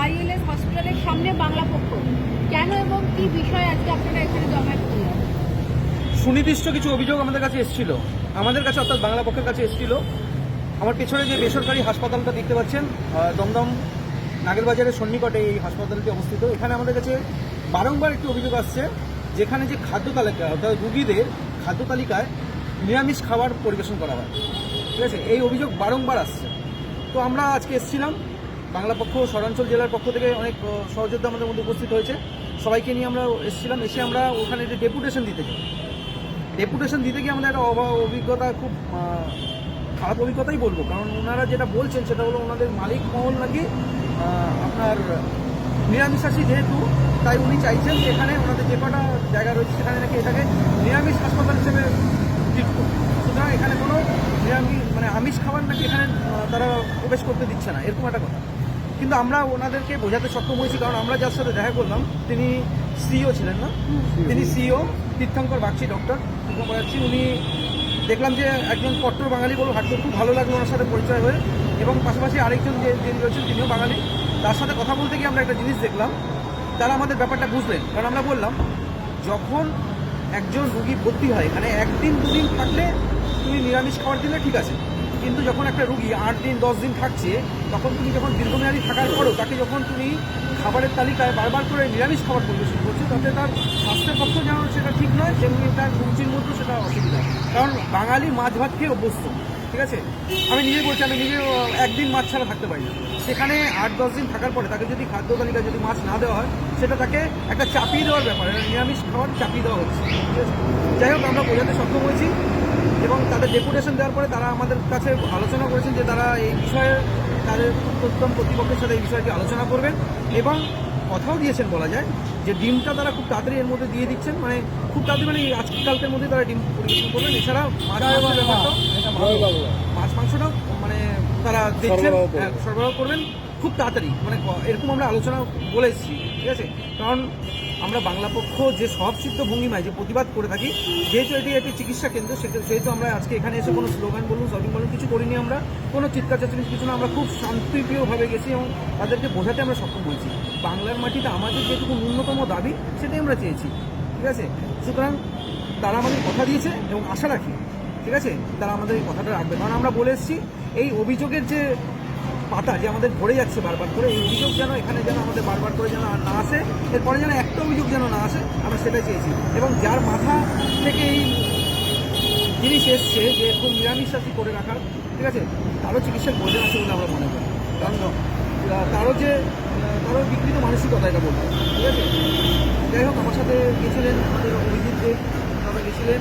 ILS হসপিটালের সামনে বাংলা পক্ষ, কেন এবং কি বিষয় আজকে আপনারা এখানে জমায়েত করলেন? সুনির্দিষ্ট কিছু অভিযোগ আমাদের কাছে এসেছিল, আমাদের কাছে অর্থাৎ বাংলা পক্ষের কাছে এসেছিল। আমার পেছনে যে বেসরকারি হাসপাতালটা দেখতে পাচ্ছেন, দমদম নাগেরবাজারের সন্নিকটে এই হাসপাতালটি অবস্থিত। এখানে আমাদের কাছে বারংবার একটি অভিযোগ আসছে, যেখানে যে খাদ্য তালিকা অর্থাৎ রুগীদের খাদ্য তালিকায় নিরামিষ খাবার পরিবেশন করা হয়, ঠিক আছে, এই অভিযোগ বারংবার আসছে। তো আমরা আজকে এসেছিলাম, বাংলা পক্ষ শহরাঞ্চল জেলার পক্ষ থেকে অনেক সহযোদ্ধা আমাদের মধ্যে উপস্থিত হয়েছে, সবাইকে নিয়ে আমরা এসেছিলাম। এসে আমরা ওখানে যে ডেপুটেশন দিতে গিয়ে আমাদের একটা অভিজ্ঞতা, খুব খারাপ অভিজ্ঞতাই বলবো, কারণ ওনারা যেটা বলছেন সেটা হলো ওনাদের মালিক মহল নাকি আপনার নিরামিষাশী যেহেতু, তাই উনি চাইছেন যে এখানে ওনাদের যে কটা জায়গা রয়েছে সেখানে নাকি এটাকে নিরামিষ হাসপাতাল হিসেবে ট্রিট করবে। সুতরাং এখানে কোনো নিরামিষ মানে আমিষ খাবার নাকি এখানে তারা প্রবেশ করতে দিচ্ছে না, এরকম একটা কথা। কিন্তু আমরা ওনাদেরকে বোঝাতে সক্ষম হয়েছি, কারণ আমরা যার সাথে দেখা করলাম তিনি সিইও ছিলেন না, তিনি সিইও তীর্থঙ্কর বাগচি, ডক্টর তীর্থঙ্কর বাগচি। উনি দেখলাম যে একজন কট্টর বাঙালি বলে হাঁটতে, খুব ভালো লাগলো ওনার সাথে পরিচয় হয়ে। এবং পাশাপাশি আরেকজন যিনি রয়েছেন তিনিও বাঙালি, তার সাথে কথা বলতে গিয়ে আমরা একটা জিনিস দেখলাম, তারা আমাদের ব্যাপারটা বুঝলেন। কারণ আমরা বললাম, যখন একজন রুগী ভর্তি হয় এখানে একদিন দুদিন থাকলে তুমি নিরামিষ খাবার দিলে ঠিক আছে, কিন্তু যখন একটা রুগী 8 দিন 10 দিন থাকছে, তখন তুমি যখন দীর্ঘমেয়াদী থাকার পরেও তাকে যখন তুমি খাবারের তালিকায় বারবার করে নিরামিষ খাবার পরিবেশন করছো, তাতে তার স্বাস্থ্যের পক্ষে যেমন সেটা ঠিক নয়, তেমনি তার রুচির মধ্যে সেটা অসুবিধা। কারণ বাঙালি মাছ ভাত খেয়ে অভ্যস্ত, ঠিক আছে। আমি নিজে বলছি, আমি নিজে একদিন মাছ ছাড়া থাকতে পারি না। সেখানে 8-10 দিন থাকার পরে তাকে যদি খাদ্য তালিকায় যদি মাছ না দেওয়া হয়, সেটা তাকে একটা চাপিয়ে দেওয়ার ব্যাপার, নিরামিষ খাবার চাপিয়ে দেওয়া হচ্ছে, ঠিক আছে। যাই হোক, আমরা বোঝাতে সক্ষম হয়েছি এবং তাদের ডেপুটেশন দেওয়ার পরে তারা আমাদের কাছে আলোচনা করেছেন যে তারা এই বিষয়ে তাদের উত্তম কর্তৃপক্ষের সাথে এই বিষয়টি আলোচনা করবেন এবং কথাও দিয়েছেন বলা যায় যে ডিমটা তারা খুব তাড়াতাড়ি এর মধ্যে দিয়ে দিচ্ছেন, মানে খুব তাড়াতাড়ি, মানে আজকালকের মধ্যে তারা ডিম পরিবেশন করবেন। এছাড়া মাছ মাংসটাও মানে তারা দেখছেন সরবরাহ করবেন খুব তাড়াতাড়ি, মানে এরকম আমরা আলোচনা বলে এসেছি, ঠিক আছে। কারণ আমরা বাংলা পক্ষ যে স্বভাবসিদ্ধ ভঙ্গিমায় যে প্রতিবাদ করে থাকি, যেহেতু এটি একটি চিকিৎসা কেন্দ্র, সেহেতু আমরা আজকে এখানে এসে কোনো স্লোগান বলুন, শপিং বলুন, কিছু করিনি। আমরা কোনো চিৎকার চাচানি কিছু না, আমরা খুব শান্তিপ্রিয়ভাবে গেছি এবং তাদেরকে বোঝাতে আমরা সক্ষম হয়েছি। বাংলার মাটিতে আমাদের যেটুকু ন্যূনতম দাবি সেটাই আমরা চেয়েছি, ঠিক আছে। সুতরাং তারা আমাদের কথা দিয়েছে এবং আশা রাখি, ঠিক আছে, তারা আমাদের এই কথাটা রাখবে। কারণ আমরা বলে এসেছি, এই অভিযোগের যে পাতা যে আমাদের ভরে যাচ্ছে বারবার করে, এই অভিযোগ যেন এখানে যেন আমাদের বারবার করে যেন না আসে, এরপরে যেন একটা অভিযোগ যেন না আসে, আমরা সেটাই চেয়েছি। এবং যার মাথা থেকে এই জিনিস এসছে যে এরকম নিরামিষাশী করে রাখার, ঠিক আছে, তারও চিকিৎসার প্রয়োজন আছে বলে আমরা মনে করি। কারণ তারও বিকৃত মানসিকতা, এটা বলবো, ঠিক আছে। যাই হোক, আমার সাথে গেছিলেন আমাদের অভিজিৎ দেব, তারা গেছিলেন